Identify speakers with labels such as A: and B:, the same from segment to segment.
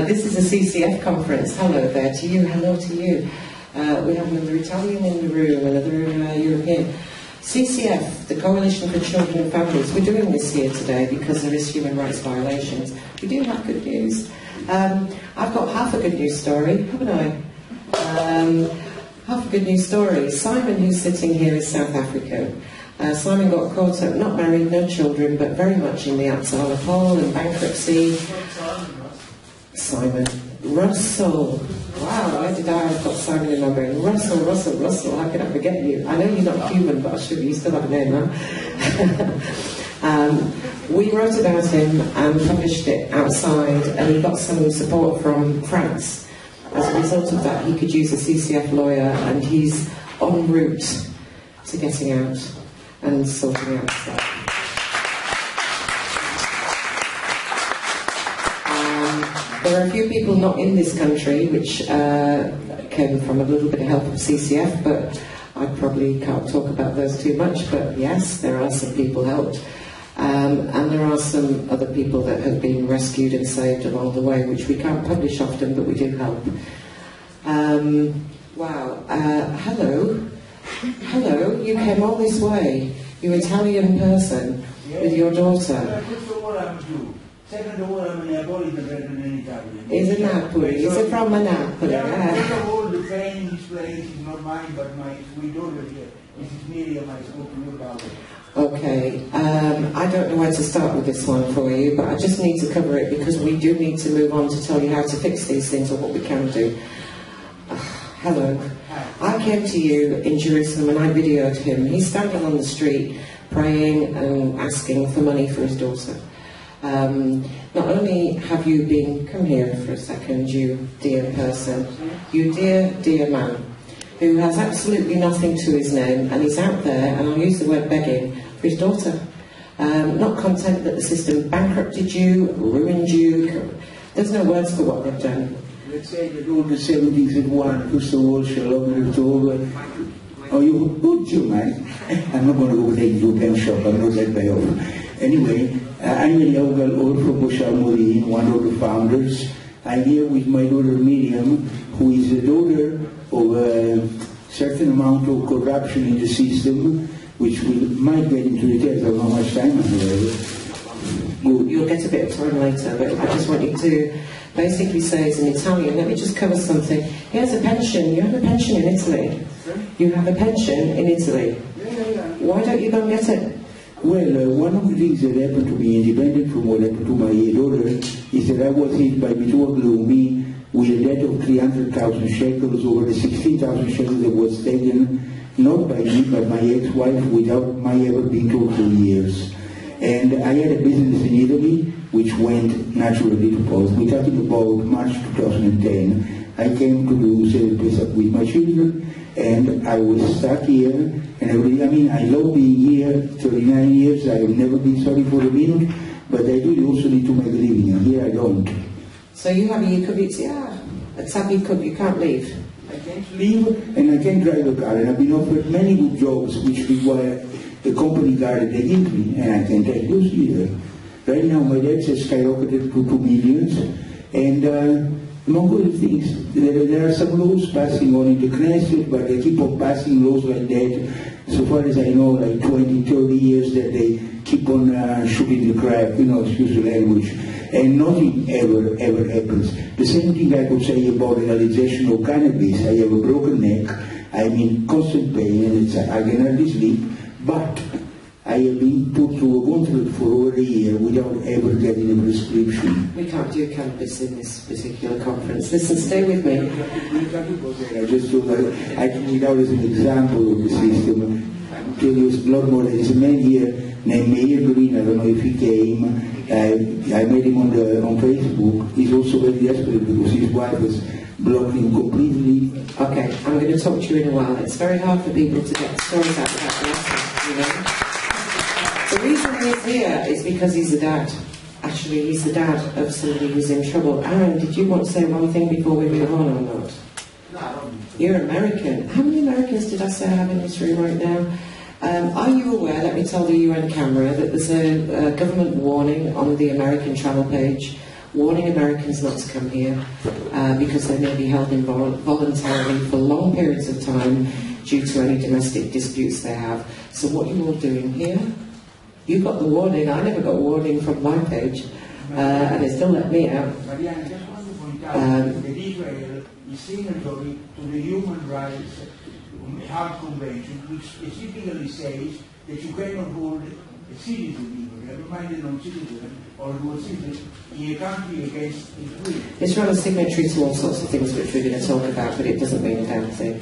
A: This is a CCF conference. Hello there to you, hello to you. We have another Italian in the room, another European. CCF, the Coalition for Children and Families, we're doing this here today because there is human rights violations. We do have good news. I've got half a good news story, haven't I? Half a good news story. Simon, who's sitting here, is South Africa. Simon got caught up, not married, no children, but very much in the Atsala hole and bankruptcy. Simon. Russell. Wow, where did I have got Simon in my brain? Russell, how can I forget you? I know you're not human, but I should, you still have a name, huh? We wrote about him and published it outside, and he got some support from France. As a result of that, he could use a CCF lawyer, and he's en route to getting out and sorting out stuff. There are a few people not in this country which came from a little bit of help from CCF, but I probably can't talk about those too much, but yes, there are some people helped. And there are some other people that have been rescued and saved along the way, which we can't publish often, but we do help. Wow. Hello, you came all this way. You Italian person with your daughter.
B: Second of all, I'm a Neapolitan in Italian.
A: Is it Napoli? Is it from Napoli?
B: First of all, the training this place is not mine, but my sweet daughter here. Mrs. Miriam, I spoke to you about it.
A: Okay, I don't know where to start with this one for you, but I just need to cover it because we do need to move on to tell you how to fix these things or what we can do. Hello. I came to you in Jerusalem and I videoed him. He's standing on the street praying and asking for money for his daughter. Not only have you been, come here for a second, you dear person, you dear man, who has absolutely nothing to his name, and he's out there, and I'll use the word begging, for his daughter. Not content that the system bankrupted you, ruined you, there's no words for what they've done.
B: Let's say that all the 70s at one, first of all, shalom, it's over. Oh, you good, you man. I'm not going to go to a pen shop, I'm not that way off. Anyway, I'm Eliyahu Or from Boshar Morin, one of the founders. I'm here with my daughter Miriam, who is the daughter of a certain amount of corruption in the system, which we might get into details. I don't know how much time I have. Good.
A: You'll get a bit of time later, but I just want you to basically say as an Italian, let me just cover something. He has a pension. You have a pension in Italy. You have a pension in Italy.
B: Yeah.
A: Why don't you go and get it?
B: Well, one of the things that happened to me, independent from what happened to my daughter, is that I was hit by Bitur Leumi with a debt of 300,000 shekels over the 16,000 shekels that was taken, not by me, but my ex-wife, without my ever being told for years. And I had a business in Italy, which went naturally to pause. We're talking about March 2010. I came to do sales business with my children, and I was stuck here. And I mean, I love being here, 39 years, I have never been sorry for a minute, but I do also need to make a living, and here I don't.
A: So you have a Yציאה, a Yikub, you can't leave.
B: I can't leave, and I can't drive a car, and I've been offered many good jobs which require the company car that they give me, and I can't take those either. Right now my debt has skyrocketed to 2 million, and among other things, there are some laws passing on in the Knesset, but they keep on passing laws like that. So far as I know, like 20, 30 years that they keep on shooting the crap, excuse the language, and nothing ever happens. The same thing I could say about legalization of cannabis. I have a broken neck, I'm in constant pain, and I can hardly sleep, but I have been put through a gauntlet for over a year without ever getting a prescription.
A: We can't do cannabis in this particular conference. Listen, stay with me.
B: I just thought I can read out as an example of the system. I'll tell you a lot more. There's a man here named Meir Green. I don't know if he came. I met him on Facebook. He's also very desperate because his wife has blocked him completely.
A: Okay, I'm going to talk to you in a while. It's very hard for people to get stories out about the lessons, you know. The reason he's here is because he's a dad. Actually, he's the dad of somebody who's in trouble. Aaron, did you want to say one thing before we move on or not?
B: No.
A: You're American. How many Americans did I say I have in this room right now? Are you aware, let me tell the UN camera, that there's a government warning on the American travel page warning Americans not to come here because they may be held involuntarily for long periods of time due to any domestic disputes they have. So what you're all doing here, you got the warning. I never got a warning from my page, and they still let me out.
B: Mariana, I just want to point out that Israel is signatory to the Human Rights Heart Convention, which specifically says that you cannot hold a citizen, never mind a non-citizen or dual citizen, in a country against its will.
A: Israel is signatory to all sorts of things which we're going to talk about, but it doesn't mean a damn thing.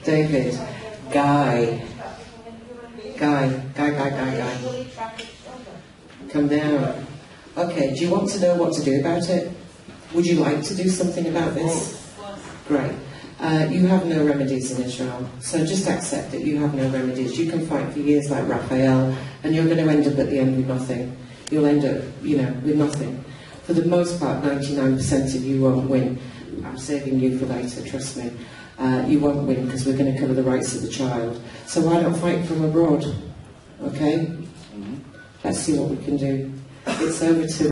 A: David, Guy. Come down. Okay, do you want to know what to do about it? Would you like to do something about this? Great. You have no remedies in Israel, so just accept that you have no remedies. You can fight for years like Raphael, and you're going to end up at the end with nothing. You'll end up, with nothing. For the most part, 99% of you won't win. I'm saving you for later, trust me. You won't win because we're going to cover the rights of the child. So why not fight from abroad? Okay? Let's see what we can do. It's over to